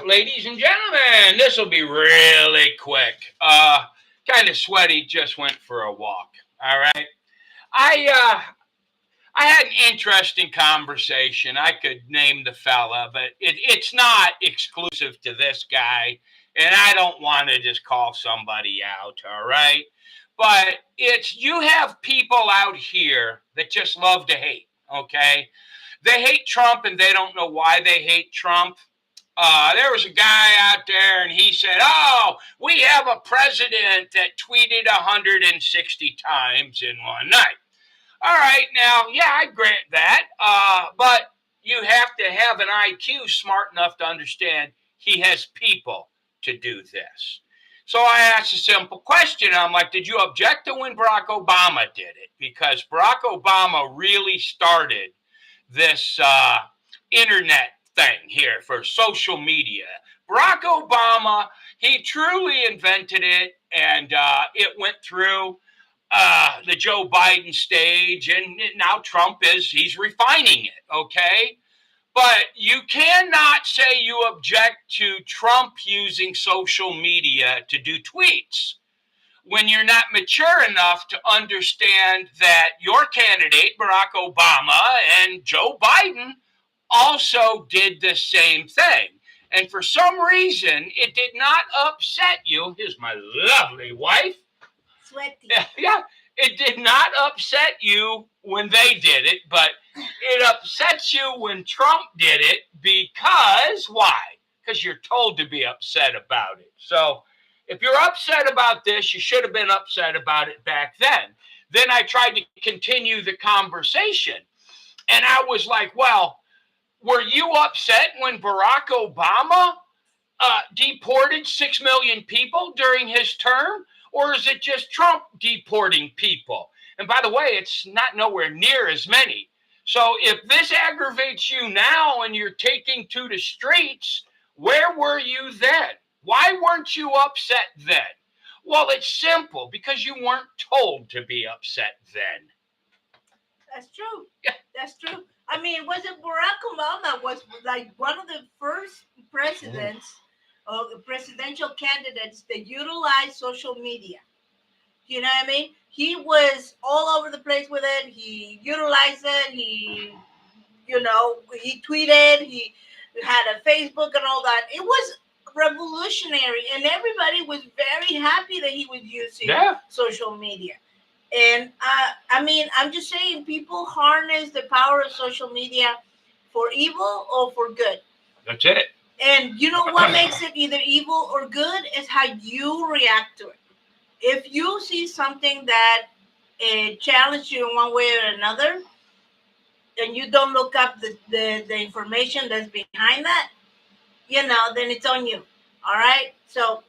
Ladies and gentlemen, this will be really quick. Kind of sweaty. Just went for a walk. All right. I uh, I had an interesting conversation. I could name the fella, but it's not exclusive to this guy, and I don't want to just call somebody out. All right. But it's you have people out here that just love to hate. Okay. They hate Trump and they don't know why they hate Trump. There was a guy out there and he said, "Oh, we have a president that tweeted 160 times in one night." All right, now, yeah, I grant that. But you have to have an IQ smart enough to understand he has people to do this. So I asked a simple question. I'm like, did you object to when Barack Obama did it? Because Barack Obama really started this internet thing here for social media. Barack Obama, he truly invented it, and it went through the Joe Biden stage, and now Trump he's refining it, okay? But you cannot say you object to Trump using social media to do tweets when you're not mature enough to understand that your candidate, Barack Obama, and Joe Biden also did the same thing. And for some reason, it did not upset you. Here's my lovely wife. Sweaty. Yeah, it did not upset you when they did it, but it upsets you when Trump did it because why? Because you're told to be upset about it. So if you're upset about this, you should have been upset about it back then. Then I tried to continue the conversation, and I was like, well, were you upset when Barack Obama deported 6 million people during his term? Or is it just Trump deporting people? And by the way, it's not nowhere near as many. So if this aggravates you now and you're taking to the streets, where were you then? Why weren't you upset then? Well, it's simple because you weren't told to be upset then. That's true. That's true. I mean, was it Barack Obama was like one of the first presidents or presidential candidates that utilized social media? You know what I mean? He was all over the place with it. He utilized it. He tweeted. He had a Facebook and all that. It was revolutionary, and everybody was very happy that he was using social media. And I mean, I'm just saying, people harness the power of social media for evil or for good. That's it. And you know what makes it either evil or good is how you react to it. If you see something that challenges you in one way or another, and you don't look up the information that's behind that, then it's on you. All right? So,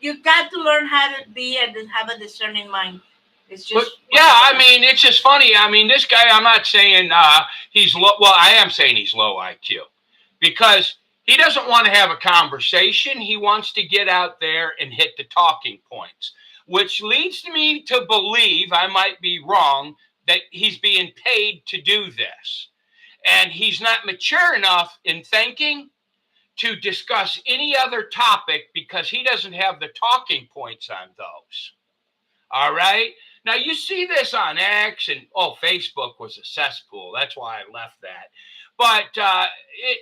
you got to learn how to be and have a discerning mind. It's just I mean, it's just funny. I mean, this guy, I'm not saying he's low. Well, I am saying he's low IQ because he doesn't want to have a conversation. He wants to get out there and hit the talking points, which leads me to believe, I might be wrong, that he's being paid to do this. And he's not mature enough in thinking to discuss any other topic because he doesn't have the talking points on those. All right? Now, you see this on X and, Facebook was a cesspool. That's why I left that. But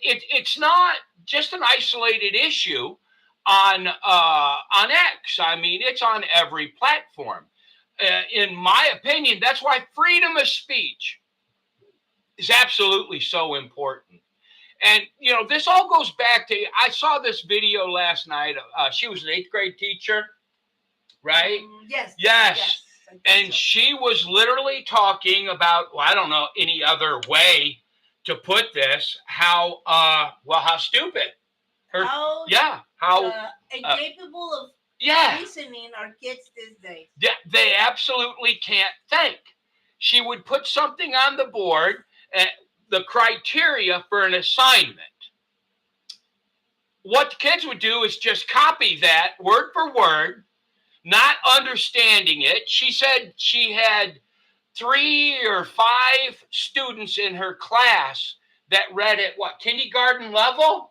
it's not just an isolated issue on X. I mean, it's on every platform. In my opinion, that's why freedom of speech is absolutely so important. And, this all goes back to, I saw this video last night. She was an 8th grade teacher, right? Yes. And she was literally talking about, I don't know any other way to put this, how stupid. How incapable of reasoning are kids these days. Yeah, they absolutely can't think. She would put something on the board, the criteria for an assignment. What the kids would do is just copy that word for word, not understanding it. She said she had 3 or 5 students in her class that read at kindergarten level?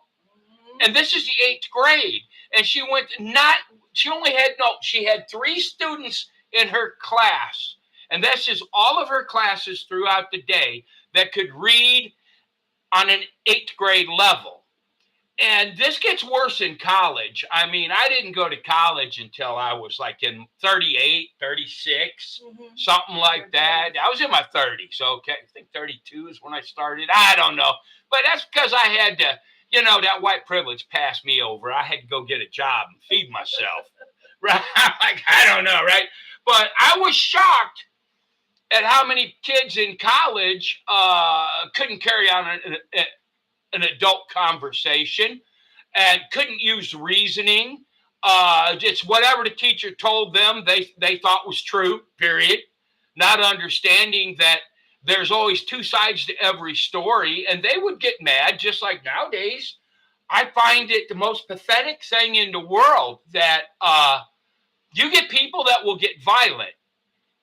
And this is the 8th grade. And she had 3 students in her class. And this is all of her classes throughout the day that could read on an 8th grade level. And this gets worse in college. I mean, I didn't go to college until I was like in 38, 36, something like that. I was in my 30s. Okay. I think 32 is when I started. I don't know. But that's because I had to, that white privilege passed me over. I had to go get a job and feed myself. Right? Like, I don't know. Right. But I was shocked at how many kids in college couldn't carry on an adult conversation and couldn't use reasoning. It's whatever the teacher told them they thought was true, period. Not understanding that there's always 2 sides to every story, and they would get mad, just like nowadays. I find it the most pathetic thing in the world that you get people that will get violent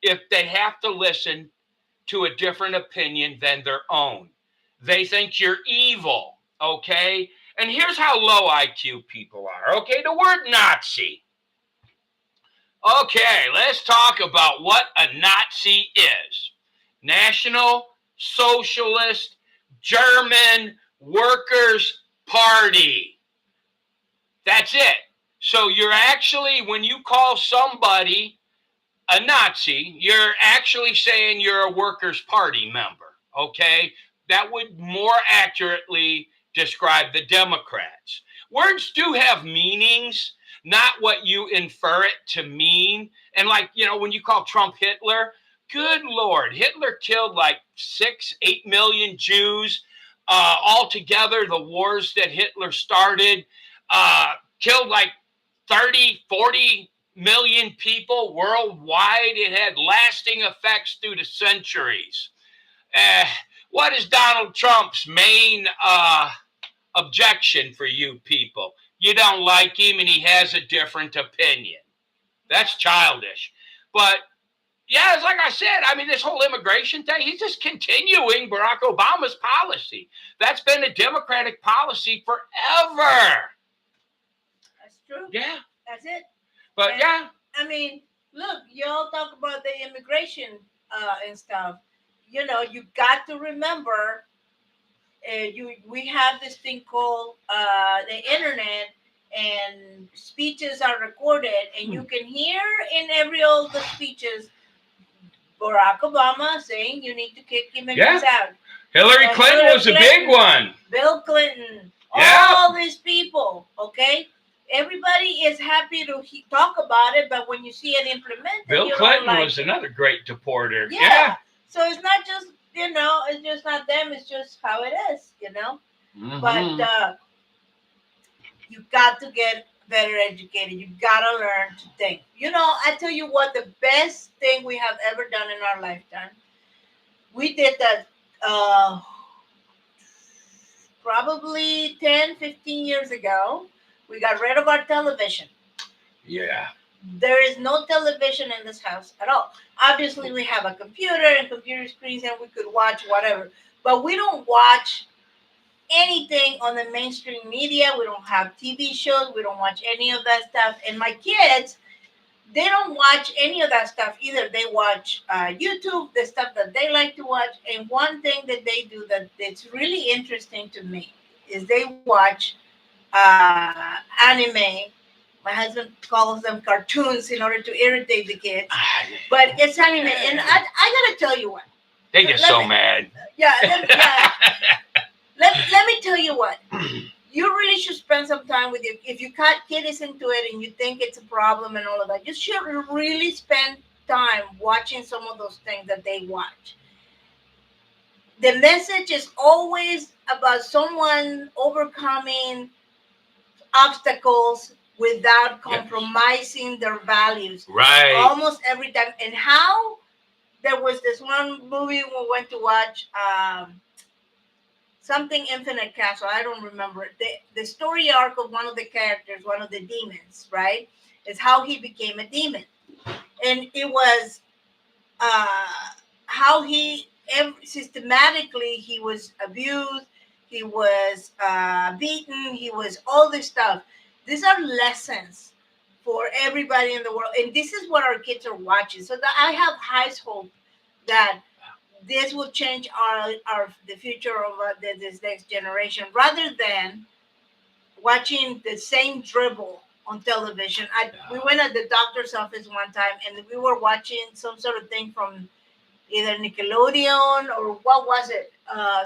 if they have to listen to a different opinion than their own. They think you're evil, okay? And here's how low IQ people are, okay? The word Nazi. Okay, let's talk about what a Nazi is. National Socialist German Workers' Party. That's it. So you're actually, when you call somebody a Nazi, you're actually saying you're a Workers' Party member, okay? That would more accurately describe the Democrats. Words do have meanings, not what you infer it to mean. And like, when you call Trump Hitler, good Lord, Hitler killed like 6-8 million Jews. Altogether, the wars that Hitler started killed like 30-40 million people worldwide. It had lasting effects through the centuries. What is Donald Trump's main objection for you people? You don't like him and he has a different opinion. That's childish. But yeah, it's like I said, I mean, this whole immigration thing, he's just continuing Barack Obama's policy. That's been a Democratic policy forever. That's true. Yeah. That's it. But and, yeah. I mean, look, y'all talk about the immigration and stuff. You got to remember, we have this thing called the internet, and speeches are recorded, and you can hear in every all the speeches Barack Obama saying you need to kick immigrants out. Hillary Clinton was a big one. Bill Clinton. All these people, okay? Everybody is happy to talk about it, but when you see it implemented, Bill Clinton was another great deporter. Yeah. So it's not just, it's just not them. It's just how it is, Mm-hmm. But you got to get better educated. You got to learn to think. I tell you what, the best thing we have ever done in our lifetime, we did that probably 10, 15 years ago. We got rid of our television. Yeah. There is no television in this house at all. Obviously, we have a computer and computer screens, and we could watch whatever. But we don't watch anything on the mainstream media. We don't have TV shows. We don't watch any of that stuff. And my kids, they don't watch any of that stuff either. They watch YouTube, the stuff that they like to watch. And one thing that they do that's really interesting to me is they watch anime. My husband calls them cartoons in order to irritate the kids. But it's anime. And I got to tell you what. They get so mad. Yeah. Let me tell you what. You really should spend some time with you. If your kid is into it and you think it's a problem and all of that, you should really spend time watching some of those things that they watch. The message is always about someone overcoming obstacles without compromising their values. Right. Almost every time. And how there was this one movie we went to watch, something Infinite Castle. I don't remember it. The story arc of one of the characters, one of the demons, right, is how he became a demon. And it was how he systematically he was abused. he was beaten, he was all this stuff. These are lessons for everybody in the world, and this is what our kids are watching. So that I have high hope that this will change our the future of this next generation, rather than watching the same dribble on television. We went at the doctor's office one time, and we were watching some sort of thing from either Nickelodeon or what was it?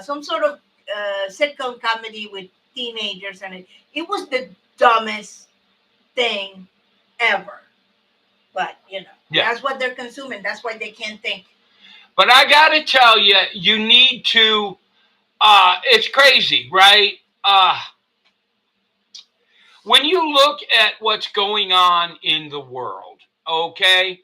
Some sort of sitcom comedy with teenagers, and it was the dumbest thing ever. But that's what they're consuming. That's why they can't think. But I got to tell you, you need to. It's crazy, right? When you look at what's going on in the world, okay,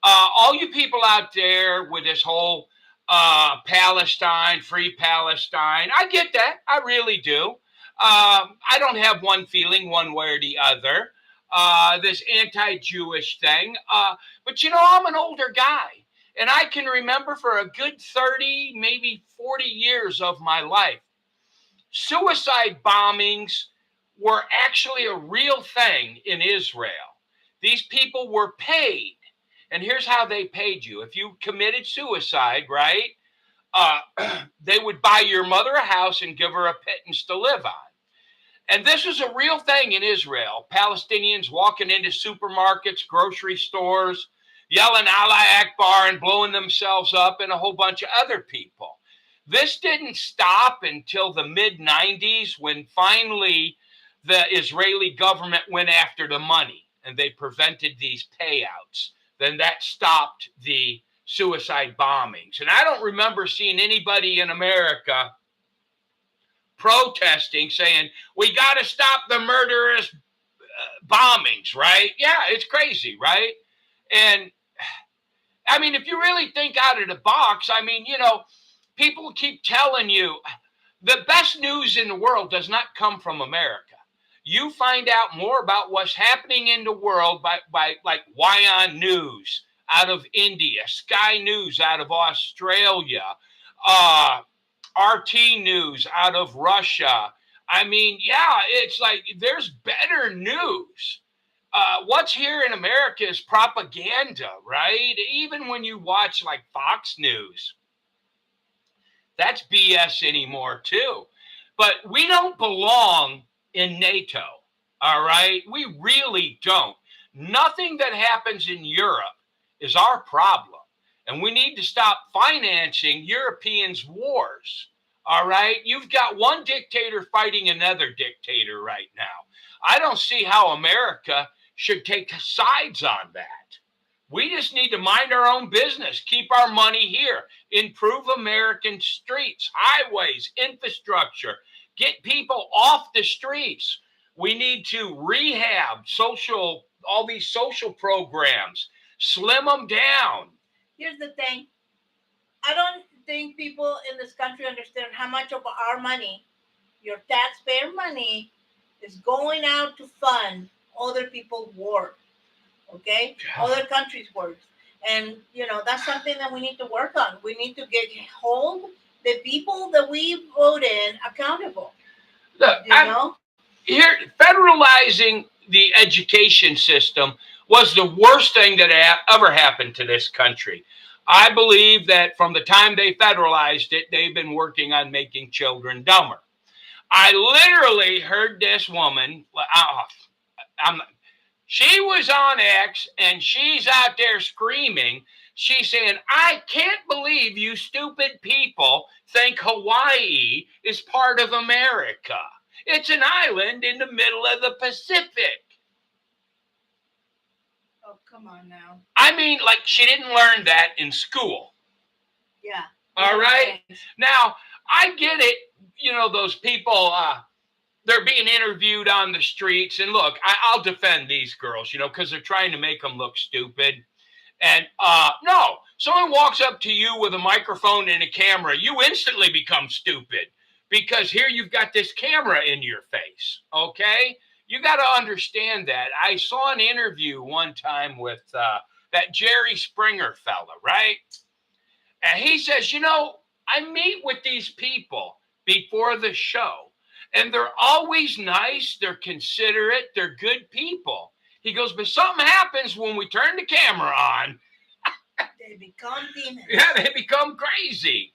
all you people out there with this whole Palestine, free Palestine, I get that. I really do. I don't have one feeling one way or the other. This anti-Jewish thing. But I'm an older guy. And I can remember for a good 30, maybe 40 years of my life, suicide bombings were actually a real thing in Israel. These people were paid. And here's how they paid you. If you committed suicide, right, they would buy your mother a house and give her a pittance to live on. And this is a real thing in Israel. Palestinians walking into supermarkets, grocery stores, yelling Allah Akbar and blowing themselves up, and a whole bunch of other people. This didn't stop until the mid-90s, when finally the Israeli government went after the money and they prevented these payouts. Then that stopped the suicide bombings. And I don't remember seeing anybody in America protesting, saying, we got to stop the murderous bombings, right? Yeah, it's crazy, right? And I mean, if you really think out of the box, I mean, people keep telling you the best news in the world does not come from America. You find out more about what's happening in the world by like Wyon News out of India, Sky News out of Australia, RT News out of Russia. I mean, yeah, it's like there's better news. What's here in America is propaganda, right? Even when you watch like Fox News, that's BS anymore too. But we don't belong in NATO, all right? We really don't. Nothing that happens in Europe is our problem. And we need to stop financing Europeans' wars, all right? You've got one dictator fighting another dictator right now. I don't see how America should take sides on that. We just need to mind our own business, keep our money here, improve American streets, highways, infrastructure, get people off the streets. We need to rehab all these social programs, slim them down. Here's the thing. I don't think people in this country understand how much of our money, your taxpayer money, is going out to fund other people's war. Okay? Other countries' wars. And, that's something that we need to work on. We need to hold the people that we voted accountable. Look, here, federalizing the education system was the worst thing that ever happened to this country. I believe that from the time they federalized it, they've been working on making children dumber. I literally heard this woman, she was on X and she's out there screaming. She's saying, I can't believe you stupid people think Hawaii is part of America. It's an island in the middle of the Pacific. Oh, come on now. I mean, like, she didn't learn that in school. Yeah. All right? Now, I get it. Those people, they're being interviewed on the streets. And look, I'll defend these girls, because they're trying to make them look stupid. And no, someone walks up to you with a microphone and a camera, you instantly become stupid. Because here you've got this camera in your face, okay? You got to understand that. I saw an interview one time with that Jerry Springer fella, right? And he says, I meet with these people before the show. And they're always nice, they're considerate, they're good people. He goes, but something happens when we turn the camera on. They become demons. Yeah, they become crazy.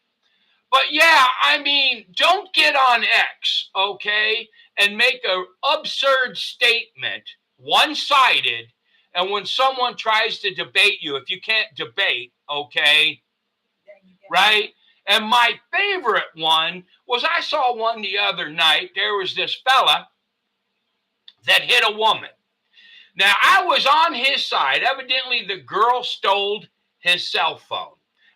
But yeah, I mean, don't get on X, okay, and make an absurd statement, one-sided, and when someone tries to debate you, if you can't debate, okay, right? And my favorite one was I saw one the other night. There was this fella that hit a woman. Now, I was on his side. Evidently, the girl stole his cell phone.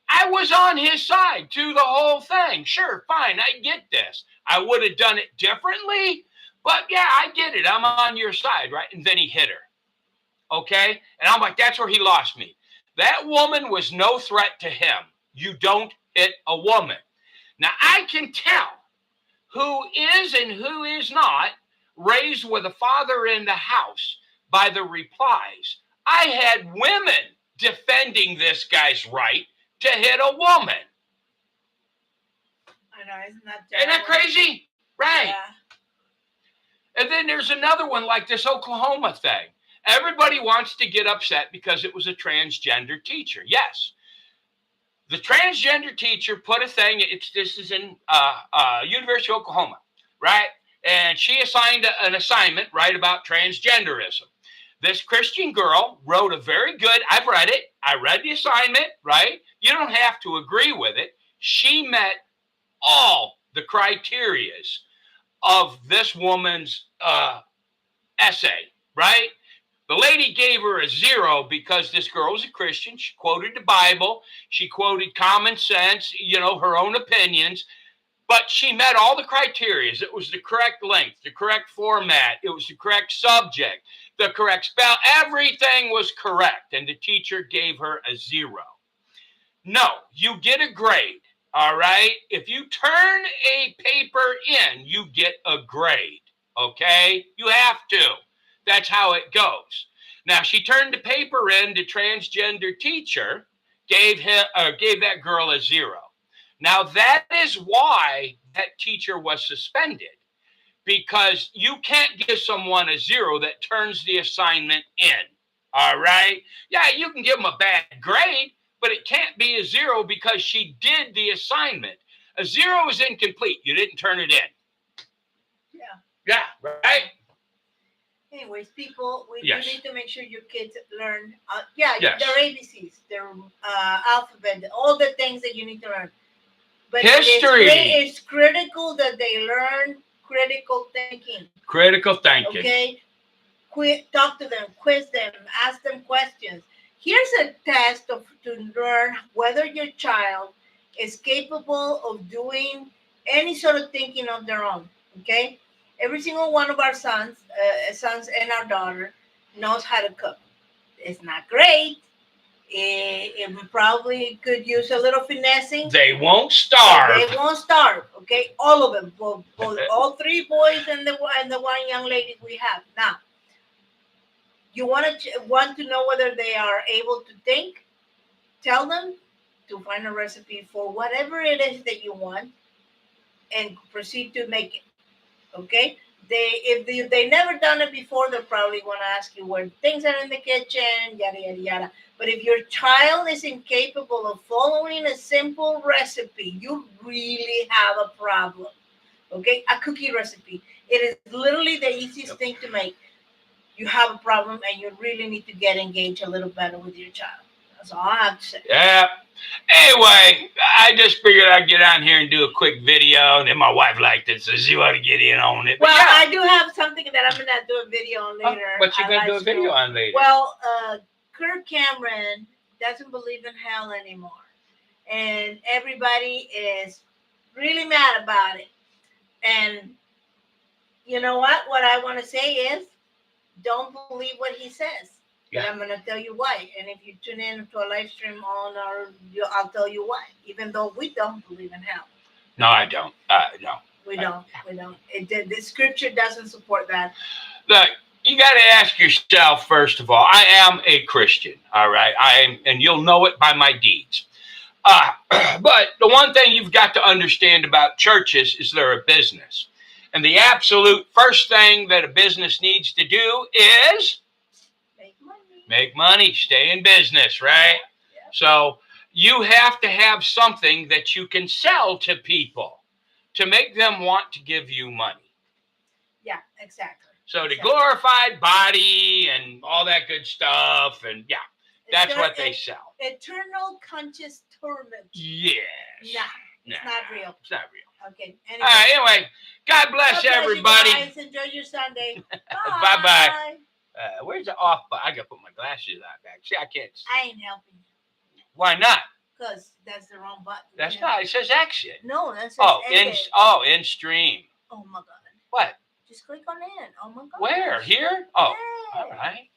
I was on his side to the whole thing. Sure, fine, I get this. I would have done it differently, but yeah, I get it. I'm on your side, right? And then he hit her, okay? And I'm like, that's where he lost me. That woman was no threat to him. You don't hit a woman. Now, I can tell who is and who is not raised with a father in the house by the replies. I had women defending this guy's right to hit a woman. I know, isn't that crazy? Right. Yeah. And then there's another one like this Oklahoma thing. Everybody wants to get upset because it was a transgender teacher. Yes. The transgender teacher put a thing, this is in University of Oklahoma, right? And she assigned an assignment, right, about transgenderism. This Christian girl wrote a very good, I've read it, I read the assignment, right? You don't have to agree with it. She met all the criterias of this woman's essay, right? The lady gave her a 0 because this girl was a Christian. She quoted the Bible. She quoted common sense, her own opinions. But she met all the criteria. It was the correct length, the correct format. It was the correct subject, the correct spell. Everything was correct. And the teacher gave her a 0. No, you get a grade, all right? If you turn a paper in, you get a grade, okay? You have to. That's how it goes. Now, she turned the paper in. The transgender teacher gave that girl a 0. Now, that is why that teacher was suspended, because you can't give someone a 0 that turns the assignment in, all right? Yeah, you can give them a bad grade, but it can't be a 0 because she did the assignment. A 0 is incomplete. You didn't turn it in. Yeah, right? Anyways, people, we Yes. do need to make sure your kids learn, Yes. their ABCs, their alphabet, all the things that you need to learn. But History. It's critical that they learn critical thinking. Critical thinking. Okay? Talk to them, quiz them, ask them questions. Here's a test to learn whether your child is capable of doing any sort of thinking of their own. Okay? Every single one of our sons and our daughter knows how to cook. It's not great. It probably could use a little finessing. They won't starve. They won't starve. Okay, all of them, both all 3 boys and the one young lady we have. Now, you want to know whether they are able to think? Tell them to find a recipe for whatever it is that you want, and proceed to make it. Okay, if they never done it before, they'll probably want to ask you where things are in the kitchen, yada yada yada. But if your child is incapable of following a simple recipe, you really have a problem. Okay, a cookie recipe. It is literally the easiest thing to make. You have a problem, and you really need to get engaged a little better with your child. That's all I have to say. Yeah. Anyway, I just figured I'd get on here and do a quick video, and then my wife liked it, so she wanted to get in on it. Well, yeah. I do have something that I'm going to do a video on later. What you going to do a video on later? Well, Kirk Cameron doesn't believe in hell anymore, and everybody is really mad about it. And you know what? What I want to say is, don't believe what he says. Yeah. But I'm going to tell you why. And if you tune in to a live stream I'll tell you why. Even though we don't believe in hell. No, I don't. No. We don't. The scripture doesn't support that. Look, you got to ask yourself, first of all, I am a Christian, all right? And you'll know it by my deeds. But the one thing you've got to understand about churches is they're a business. And the absolute first thing that a business needs to do is make money, stay in business, right? Yeah. So you have to have something that you can sell to people to make them want to give you money. Yeah, exactly. So the glorified body and all that good stuff, and yeah, that's what they sell. Eternal conscious torment. Yes. Nah, it's not real. It's not real. Okay. Anyway, God bless everybody. You guys. Enjoy your Sunday. Bye bye. Where's the off button? I gotta put my glasses on back. See, I can't see. I ain't helping you. Why not? Because that's the wrong button. That's not. It says exit. No, that says in stream. Oh my God. What? Just click on in. Oh my God. Where? Here? Oh, Yeah. all right.